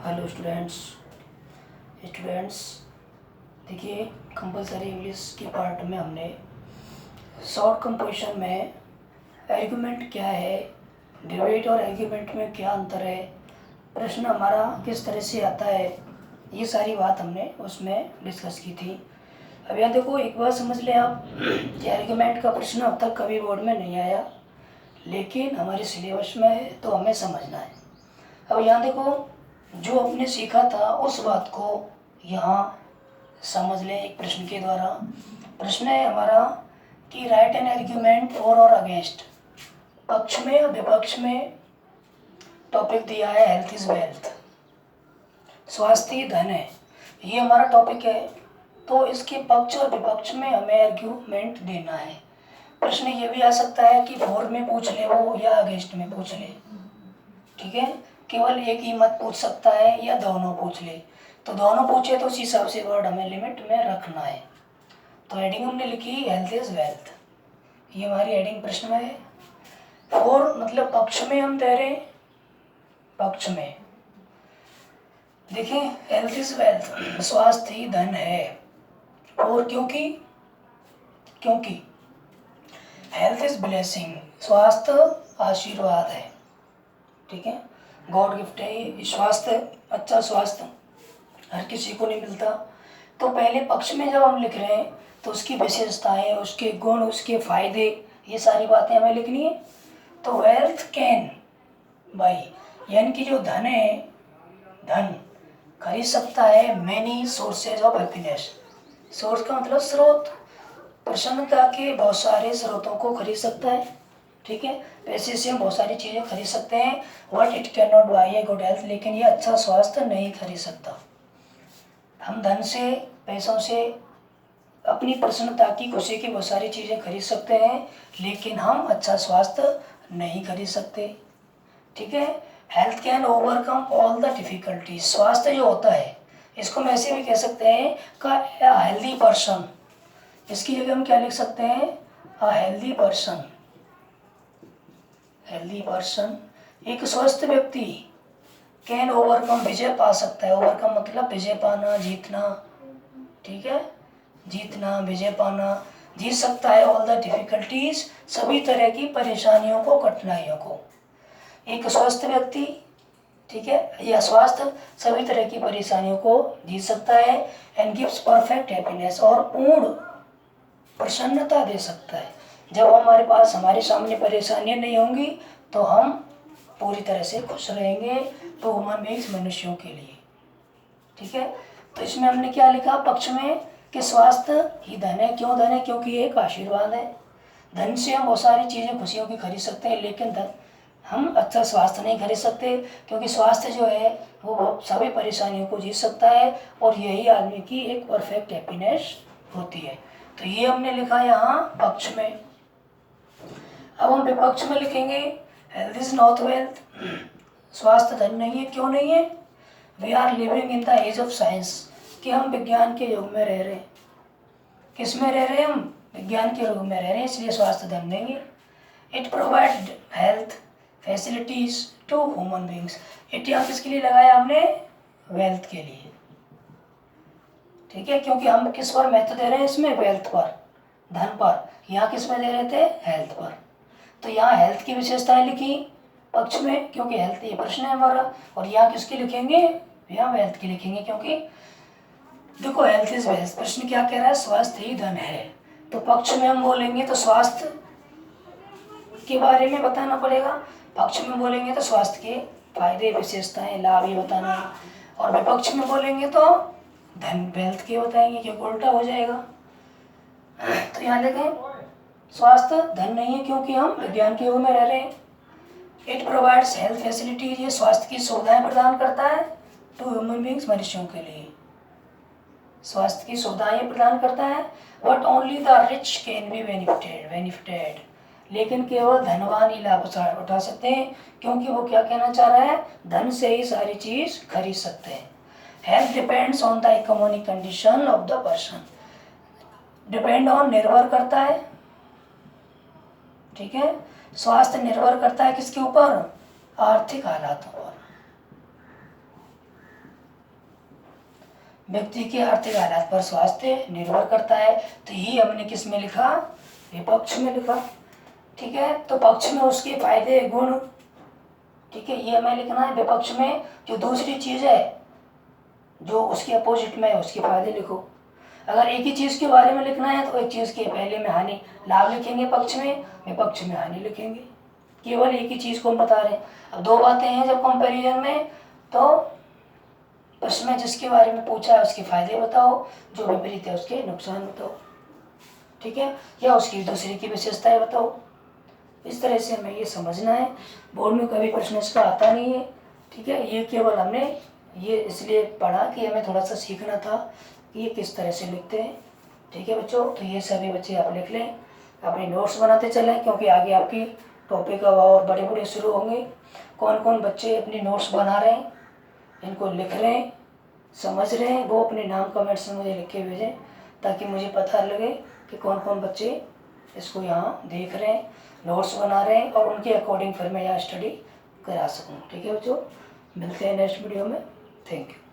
Hello students देखिए, compulsory English के part में हमने शॉर्ट कंपोजिशन में आर्गुमेंट क्या है, डिबेट और आर्गुमेंट में क्या अंतर है, प्रश्न हमारा किस तरह से आता है, ये सारी बात हमने उसमें डिस्कस की थी। अब यहाँ देखो, एक बात समझ लें आप कि आर्गुमेंट का प्रश्न अब तक कभी बोर्ड में नहीं आया, लेकिन हमारे सिलेबस में है तो हमें समझना है। अब यहाँ देखो, जो आपने सीखा था उस बात को यहाँ समझ लें एक प्रश्न के द्वारा। प्रश्न है हमारा कि राइट एन आर्ग्यूमेंट फॉर और अगेंस्ट, पक्ष में और विपक्ष में। टॉपिक दिया है हेल्थ इज वेल्थ, स्वास्थ्य धन है, ये हमारा टॉपिक है। तो इसके पक्ष और विपक्ष में हमें आर्ग्यूमेंट देना है। प्रश्न ये भी आ सकता है कि फॉर में पूछ ले वो या अगेंस्ट में पूछ ले, ठीक है। केवल एक ही मत पूछ सकता है या दोनों पूछ ले, तो दोनों पूछे तो उस हिसाब से वर्ड हमें लिमिट में रखना है। तो हेडिंग हमने लिखी हेल्थ इज वेल्थ, ये हमारी हेडिंग प्रश्न में है। फॉर मतलब पक्ष में हम दे रहे हैं, पक्ष में देखिए हेल्थ इज वेल्थ, स्वास्थ्य ही धन है। और क्योंकि हेल्थ इज ब्लेसिंग, स्वास्थ्य आशीर्वाद है, ठीक है, गॉड गिफ्ट है ये। स्वास्थ्य, अच्छा स्वास्थ्य हर किसी को नहीं मिलता। तो पहले पक्ष में जब हम लिख रहे हैं तो उसकी विशेषताएं, उसके गुण, उसके फायदे, ये सारी बातें हमें लिखनी है। तो वेल्थ कैन बाई, यानी कि जो धन है, धन खरीद सकता है many sources of happiness. Source का मतलब स्रोत, प्रसन्नता के बहुत सारे स्रोतों को खरीद सकता है, ठीक है। पैसे से हम बहुत सारी चीज़ें खरीद सकते हैं। What it can not by a good health, लेकिन ये अच्छा स्वास्थ्य नहीं खरीद सकता। हम धन से, पैसों से अपनी प्रसन्नता की, खुशी की बहुत सारी चीज़ें खरीद सकते हैं, लेकिन हम अच्छा स्वास्थ्य नहीं खरीद सकते, ठीक है। Health can overcome all the difficulties, स्वास्थ्य जो होता है इसको हम ऐसे भी कह सकते हैं का हेल्दी पर्सन, इसकी जगह हम क्या लिख सकते हैं, a healthy person. Healthy person, एक स्वस्थ व्यक्ति कैन ओवरकम, विजय पा सकता है। ओवरकम मतलब विजय पाना, जीतना, ठीक है, जीतना, विजय पाना, जीत सकता है ऑल द डिफिकल्टीज, सभी तरह की परेशानियों को, कठिनाइयों को। एक स्वस्थ व्यक्ति, ठीक है, या स्वास्थ्य सभी तरह की परेशानियों को जीत सकता है। एंड गिव्स परफेक्ट हैप्पीनेस, और पूर्ण प्रसन्नता दे सकता है। जब हमारे पास, हमारे सामने परेशानियां नहीं होंगी तो हम पूरी तरह से खुश रहेंगे। तो ह्यूमन बीइंग्स, मनुष्यों के लिए, ठीक है। तो इसमें हमने क्या लिखा पक्ष में कि स्वास्थ्य ही धन है। क्यों धन है? क्योंकि ये एक आशीर्वाद है। धन से हम बहुत सारी चीज़ें खुशियों की खरीद सकते हैं, लेकिन धन हम अच्छा स्वास्थ्य नहीं खरीद सकते, क्योंकि स्वास्थ्य जो है वो सभी परेशानियों को जीत सकता है, और यही आदमी की एक परफेक्ट हैप्पीनेस होती है। तो ये हमने लिखा यहाँ पक्ष में। अब हम विपक्ष में लिखेंगे हेल्थ इज नॉट वेल्थ, स्वास्थ्य धन नहीं है। क्यों नहीं है? We are living in the age of science, कि हम विज्ञान के युग में रह रहे हैं। किस में रह रहे हैं हम? विज्ञान के युग में रह रहे हैं, इसलिए स्वास्थ्य धन नहीं है। It provide health facilities to human beings, it यहाँ किसके लिए लगाया हमने? वेल्थ के लिए, ठीक है, क्योंकि हम किस पर महत्व दे रहे हैं इसमें? वेल्थ पर, धन पर। यहाँ किस में दे रहे थे? हेल्थ पर। तो यहाँ हेल्थ की विशेषताएं लिखी पक्ष में, क्योंकि हेल्थ ये प्रश्न है हमारा। और यहाँ किसकी लिखेंगे? यहाँ वेल्थ की लिखेंगे, क्योंकि देखो हेल्थ इज वेल्थ, प्रश्न क्या कह रहा है? स्वास्थ्य ही धन है। तो पक्ष में हम बोलेंगे तो स्वास्थ्य के बारे में बताना पड़ेगा, पक्ष में बोलेंगे तो स्वास्थ्य के फायदे, विशेषताएं, लाभ ये बताना, और विपक्ष में बोलेंगे तो धन, वेल्थ के बताएंगे, क्योंकि उल्टा हो जाएगा। तो यहाँ देखें, स्वास्थ्य धन नहीं है क्योंकि हम विज्ञान के युग में रह रहे हैं। इट प्रोवाइड्स हेल्थ फैसिलिटीज, ये स्वास्थ्य की सुविधाएं प्रदान करता है टू ह्यूमन बींग्स, मनुष्यों के लिए स्वास्थ्य की सुविधाएं प्रदान करता है। But only the rich can be benefited, लेकिन केवल धनवान ही लाभ उठा सकते हैं, क्योंकि वो क्या कहना चाह रहा है? धन से ही सारी चीज खरीद सकते हैं। Health depends on the economic condition of the person, depend on निर्भर करता है, ठीक है। स्वास्थ्य निर्भर करता है किसके ऊपर? आर्थिक हालातों पर। व्यक्ति के आर्थिक हालात पर स्वास्थ्य निर्भर करता है। तो ये हमने किस में लिखा, विपक्ष में लिखा। ठीक है, तो पक्ष में उसके फायदे गुण, ठीक है, ये हमें लिखना है। विपक्ष में जो दूसरी चीज़ है जो उसके अपोजिट में है उसके फायदे लिखो। अगर एक ही चीज़ के बारे में लिखना है तो एक चीज़ के पहले में हानि लाभ लिखेंगे पक्ष में, विपक्ष में हानि लिखेंगे। केवल एक ही चीज़ को हम बता रहे हैं। अब दो बातें हैं जब कंपैरिजन में, तो प्रश्न में जिसके बारे में पूछा है उसके फायदे बताओ, जो विपरीत है उसके नुकसान बताओ, ठीक है, या उसकी दूसरे की विशेषताएं बताओ। इस तरह से हमें ये समझना है। बोर्ड में कभी प्रश्न इसका आता नहीं है, ठीक है। ये केवल हमने ये इसलिए पढ़ा कि हमें थोड़ा सा सीखना था कि ये किस तरह से लिखते हैं, ठीक है बच्चों। तो ये सभी बच्चे आप लिख लें, अपने नोट्स बनाते चलें, क्योंकि आगे आपकी टॉपिक अब और बड़े बड़े शुरू होंगे। कौन कौन बच्चे अपनी नोट्स बना रहे हैं, इनको लिख रहे हैं, समझ रहे हैं, वो अपने नाम कमेंट्स में मुझे लिख के भेजें, ताकि मुझे पता लगे कि कौन कौन बच्चे इसको यहाँ देख रहे हैं, नोट्स बना रहे हैं, और उनके अकॉर्डिंग फिर मैं यहाँ स्टडी करा सकूँ। ठीक है बच्चों, मिलते हैं नेक्स्ट वीडियो में। Thank you.